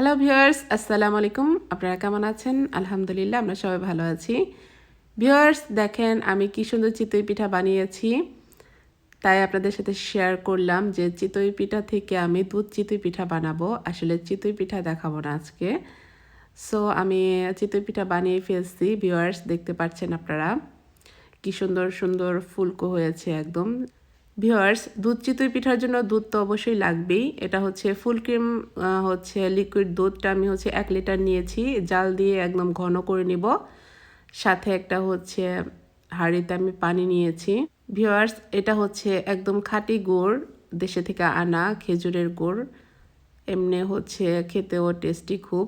Hello viewers, আসসালামু আলাইকুম। আপনারা কেমন আছেন? আলহামদুলিল্লাহ, আমরা সবাই ভালো আছি। ভিউয়ার্স, দেখেন আমি কি সুন্দর চিতই পিঠা বানিয়েছি। তাই আপনাদের সাথে শেয়ার করলাম যে চিতই পিঠা থেকে আমি দুধ চিতই পিঠা বানাবো। আসলে চিতই পিঠা দেখাবো না আজকে। সো আমি চিতই পিঠা বানিয়ে ফেলছি। ভিউয়ার্স, দেখতে পাচ্ছেন আপনারা কি সুন্দর সুন্দর ফুলকো হয়েছে একদম। ভিউয়ার্স, দুধ চিতই পিঠার জন্য দুধ তো অবশ্যই লাগবেই। এটা হচ্ছে ফুল ক্রিম, হচ্ছে লিকুইড দুধটা আমি 1 লিটার নিয়েছি। জাল দিয়ে একদম ঘন করে নিব। সাথে একটা হচ্ছে হাঁড়িতে আমি পানি নিয়েছি। ভিউয়ার্স, এটা হচ্ছে একদম খাঁটি গুড়, দেশে থেকে আনা খেজুরের গুড়। এমনি হচ্ছে খেতেও টেস্টি খুব।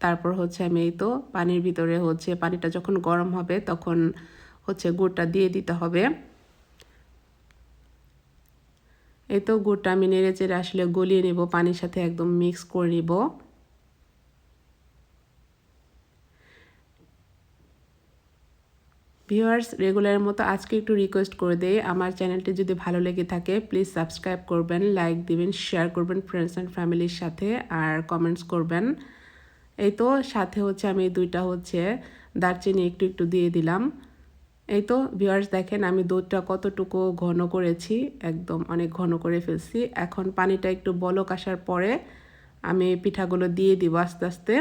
তারপর হচ্ছে আমি এই তো পানির ভিতরে হচ্ছে পানিটা যখন গরম হবে তখন হচ্ছে গুড়টা দিয়ে দিতে হবে। এই তো গুড়টা আমি নেড়ে চেড়ে আসলে গলিয়ে নেব, পানির সাথে একদম মিক্স করে নিব। ভিউয়ার্স, রেগুলারের মতো আজকে একটু রিকোয়েস্ট করে দেই, আমার চ্যানেলটি যদি ভালো লেগে থাকে প্লিজ সাবস্ক্রাইব করবেন, লাইক দিবেন, শেয়ার করবেন ফ্রেন্ডস অ্যান্ড ফ্যামিলির সাথে, আর কমেন্টস করবেন। এই তো সাথে হচ্ছে আমি দুইটা হচ্ছে দারচিনি একটু একটু দিয়ে দিলাম। এই তো ভিউয়ার্স, দেখেন আমি দুধটা কতটুকু ঘন করেছি, একদম অনেক ঘন করে ফেলছি। এখন পানিটা একটু বলক আসার পরে আমি পিঠাগুলো দিয়ে দিব আস্তে আস্তে।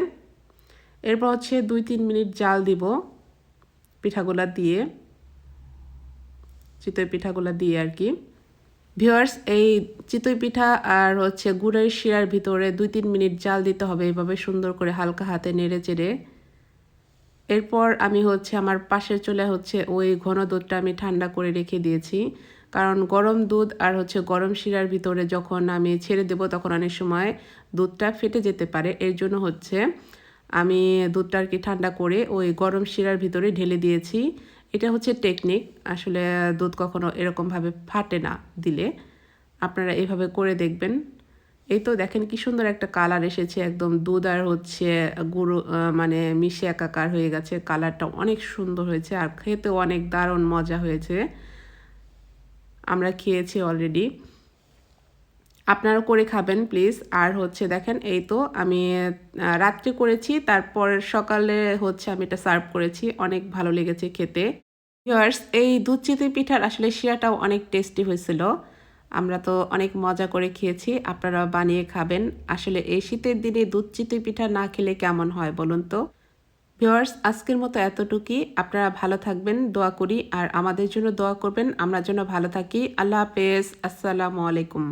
এরপর হচ্ছে 2-3 মিনিট জাল দিব পিঠাগুলা দিয়ে, চিতই পিঠাগুলা দিয়ে আর কি। ভিউয়ার্স, এই চিতই পিঠা আর হচ্ছে গুড়ের শিরার ভিতরে 2-3 মিনিট জাল দিতে হবে, এভাবে সুন্দর করে হালকা হাতে নেড়ে চেড়ে। এরপর আমি হচ্ছে আমার পাশের চুলে হচ্ছে ওই ঘন দুধটা আমি ঠান্ডা করে রেখে দিয়েছি, কারণ গরম দুধ আর হচ্ছে গরম শিরার ভিতরে যখন আমি ছেড়ে দেব তখন অনেক সময় দুধটা ফেটে যেতে পারে। এর জন্য হচ্ছে আমি দুধটা আর কি ঠান্ডা করে ওই গরম শিরার ভিতরে ঢেলে দিয়েছি। এটা হচ্ছে টেকনিক, আসলে দুধ কখনো এরকমভাবে ফাটে না দিলে। আপনারা এভাবে করে দেখবেন। এই তো দেখেন কি সুন্দর একটা কালার এসেছে, একদম দুধ আর হচ্ছে গুঁড়ো মানে মিশে একাকার হয়ে গেছে। কালারটা অনেক সুন্দর হয়েছে আর খেতেও অনেক দারুণ মজা হয়েছে। আমরা খেয়েছি অলরেডি, আপনারা করে খাবেন প্লিজ। আর হচ্ছে দেখেন এই তো আমি রাত্রে করেছি, তারপর সকালে হচ্ছে আমি এটা সার্ভ করেছি, অনেক ভালো লেগেছে খেতে। ভিউয়ার্স, এই দুধ চিতই পিঠার আসলে শিরাটাও অনেক টেস্টি হয়েছিল। আমরা তো অনেক মজা করে খেয়েছি, আপনারা বানিয়ে খাবেন। আসলে এই শীতের দিনে দুধ চিতই পিঠা না খেলে কেমন হয় বলুন তো। ভিউয়ার্স, আজকের মতো এতটুকুই। আপনারা ভালো থাকবেন দোয়া করি, আর আমাদের জন্য দোয়া করবেন আমরা যেন ভালো থাকি। আল্লাহ হাফেজ, আসসালামু আলাইকুম।